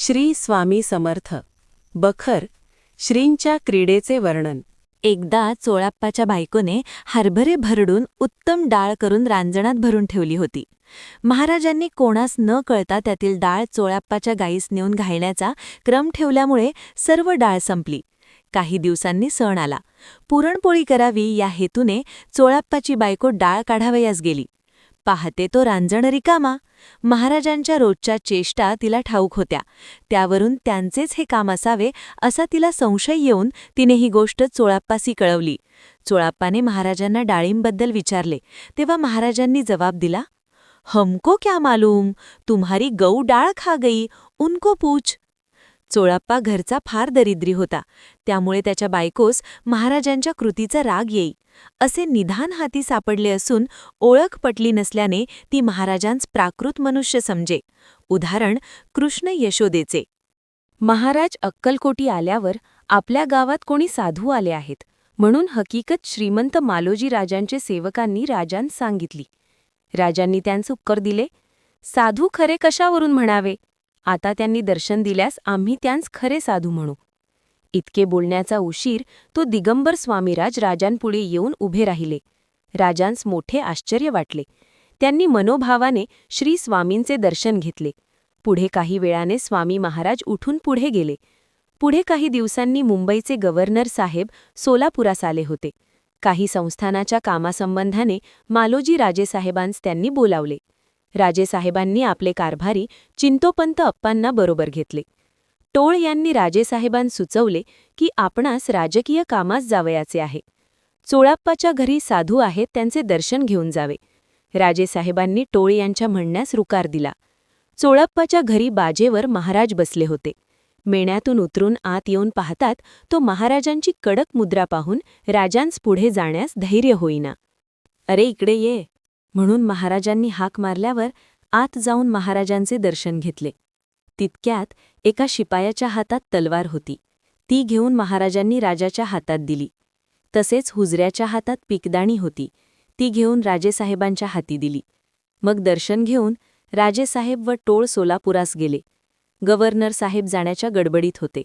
श्री स्वामी समर्थ. बखर. श्रींच्या क्रीडेचे वर्णन. एकदा चोळाप्पाच्या बायकोने हरभरे भरडून उत्तम डाळ करून रांजणात भरून ठेवली होती. महाराजांनी कोणास न कळता त्यातील डाळ चोळाप्पाच्या गाईस नेऊन घालण्याचा क्रम ठेवल्यामुळे सर्व डाळ संपली. काही दिवसांनी सण आला. पुरणपोळी करावी या हेतूने चोळाप्पाची बायको डाळ काढावयास गेली. पाहते तो रांजण रिकामा. महाराजांच्या रोजच्या चेष्टा तिला ठाऊक होत्या. त्यावरून त्यांचेच हे काम असावे असा तिला संशय येऊन तिने ही गोष्ट चोळाप्पासी कळवली. चोळाप्पाने महाराजांना डाळींबद्दल विचारले तेव्हा महाराजांनी जवाब दिला, हमको क्या मालूम, तुम्हारी गऊ डाळ खा गई, उनको पूछ. चोळाप्पा घरचा फार दरिद्री होता. त्यामुळे त्याच्या बायकोस महाराजांच्या कृतीचा राग येई. असे निधान हाती सापडले असून ओळख पटली नसल्याने ती महाराजांस प्राकृत मनुष्य समजे. उदाहरण कृष्ण यशोदेचे. महाराज अक्कलकोटी आल्यावर आपल्या गावात कोणी साधू आले आहेत म्हणून हकीकत श्रीमंत मालोजी राजांचे सेवकांनी राजांस सांगितली. राजांनी त्यांस उत्तर दिले, साधू खरे कशावरून म्हणावे. आता त्यांनी दर्शन दिल्यास आम्ही त्यांस खरे साधू म्हणू. इतके बोलण्याचा उशीर तो दिगंबर स्वामीराज राजांपुढे येऊन उभे राहिले. राजांस मोठे आश्चर्य वाटले. त्यांनी मनोभावाने श्री स्वामींचे दर्शन घेतले. पुढे काही वेळाने स्वामी महाराज उठून पुढे गेले. पुढे काही दिवसांनी मुंबईचे गव्हर्नर साहेब सोलापुरास आले होते. काही संस्थानाच्या कामासंबंधाने मालोजी राजेसाहेबांस त्यांनी बोलावले. राजेसाहेबांनी आपले कारभारी चिंतोपंत अप्पांना बरोबर घेतले. टोळ यांनी राजेसाहेबांस सुचवले की आपणास राजकीय कामास जावयाचे आहे. चोळाप्पाच्या घरी साधू आहेत त्यांचे दर्शन घेऊन जावे. राजेसाहेबांनी टोळ यांच्या म्हणण्यास रुकार दिला. चोळाप्पाच्या घरी बाजेवर महाराज बसले होते. मेण्यातून उतरून आत येऊन पाहतात तो महाराजांची कडक मुद्रा पाहून राजांस पुढे जाण्यास धैर्य होईना. अरे इकडे ये म्हणून महाराजांनी हाक मारल्यावर आत जाऊन महाराजांचे दर्शन घेतले. तितक्यात एका शिपायाच्या हातात तलवार होती. ती घेऊन महाराजांनी राजाच्या हातात दिली. तसेच हुजऱ्याच्या हातात पिकदाणी होती. ती घेऊन राजेसाहेबांच्या हाती दिली. मग दर्शन घेऊन राजेसाहेब व टोळ सोलापुरास गेले. गव्हर्नर साहेब जाण्याच्या गडबडीत होते.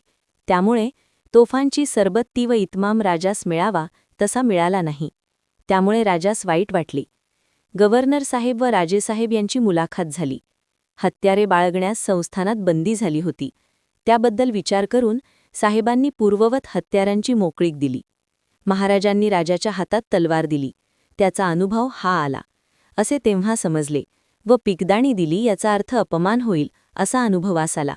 त्यामुळे तोफांची सरबत्ती व इतमाम राजास मिळावा तसा मिळाला नाही. त्यामुळे राजास वाईट वाटले. गव्हर्नर साहेब व राजेसाहेब यांची मुलाखत झाली. हत्यारे बाळगण्यास संस्थानात बंदी झाली होती. त्याबद्दल विचार करून साहेबांनी पूर्ववत हत्यारांची मोकळीक दिली. महाराजांनी राजाच्या हातात तलवार दिली. त्याचा अनुभव हा आला असे तेव्हा समजले व पिकदाणी दिली याचा अर्थ अपमान होईल असा अनुभवास आला.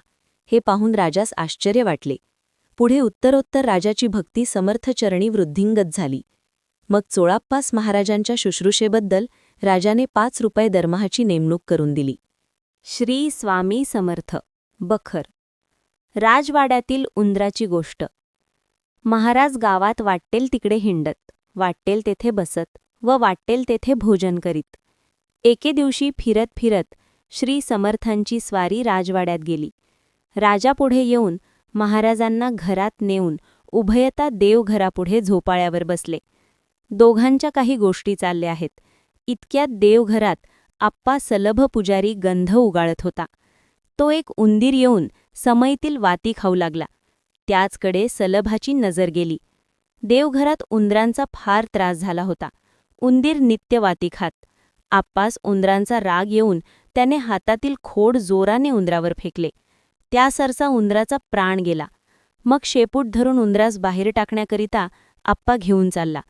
हे पाहून राजास आश्चर्य वाटले. पुढे उत्तरोत्तर राजाची भक्ती समर्थचरणी वृद्धिंगत झाली. मग चोळाप्पास महाराजांच्या शुश्रूषेबद्दल राजाने 5 रुपये दरमहाची नेमणूक करून दिली. श्री स्वामी समर्थ. बखर. राजवाड्यातील उंदराची गोष्ट. महाराज गावात वाटेल तिकडे हिंडत, वाटेल तेथे बसत व वाटेल तेथे भोजन करीत. एके दिवशी फिरत फिरत श्री समर्थांची स्वारी राजवाड्यात गेली. राजापुढे येऊन महाराजांना घरात नेऊन उभयता देवघरापुढे झोपाळ्यावर बसले. दोघांच्या काही गोष्टी चालल्या आहेत. इतक्यात देवघरात आप्पा सलभ पुजारी गंध उगाळत होता. तो एक उंदीर येऊन समईतील वाती खाऊ लागला. त्याचकडे सलभाची नजर गेली. देवघरात उंदरांचा फार त्रास झाला होता. उंदीर नित्य वाती खात. आप्पास उंदरांचा राग येऊन त्याने हातातील खोड जोराने उंदरावर फेकले. त्यासरसा उंदराचा प्राण गेला. मग शेपूट धरून उंदरास बाहेर टाकण्याकरिता आप्पा घेऊन चालला.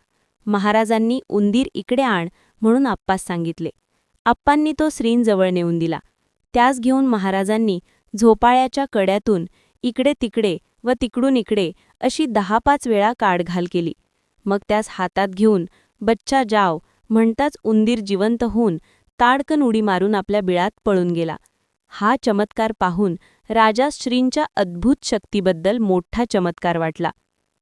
महाराजांनी उंदीर इकडे आण म्हणून आप्पास सांगितले. आप्पांनी तो श्रींजवळ नेऊन दिला. त्यास घेऊन महाराजांनी झोपाळ्याच्या कड्यातून इकडे तिकडे व तिकडून इकडे अशी 10-5 वेळा काढघाल केली. मग त्यास हातात घेऊन बच्चा जाव म्हणताच उंदीर जिवंत होऊन ताडकन उडी मारून आपल्या बिळात पळून गेला. हा चमत्कार पाहून राजा श्रींच्या अद्भुत शक्तीबद्दल मोठा चमत्कार वाटला.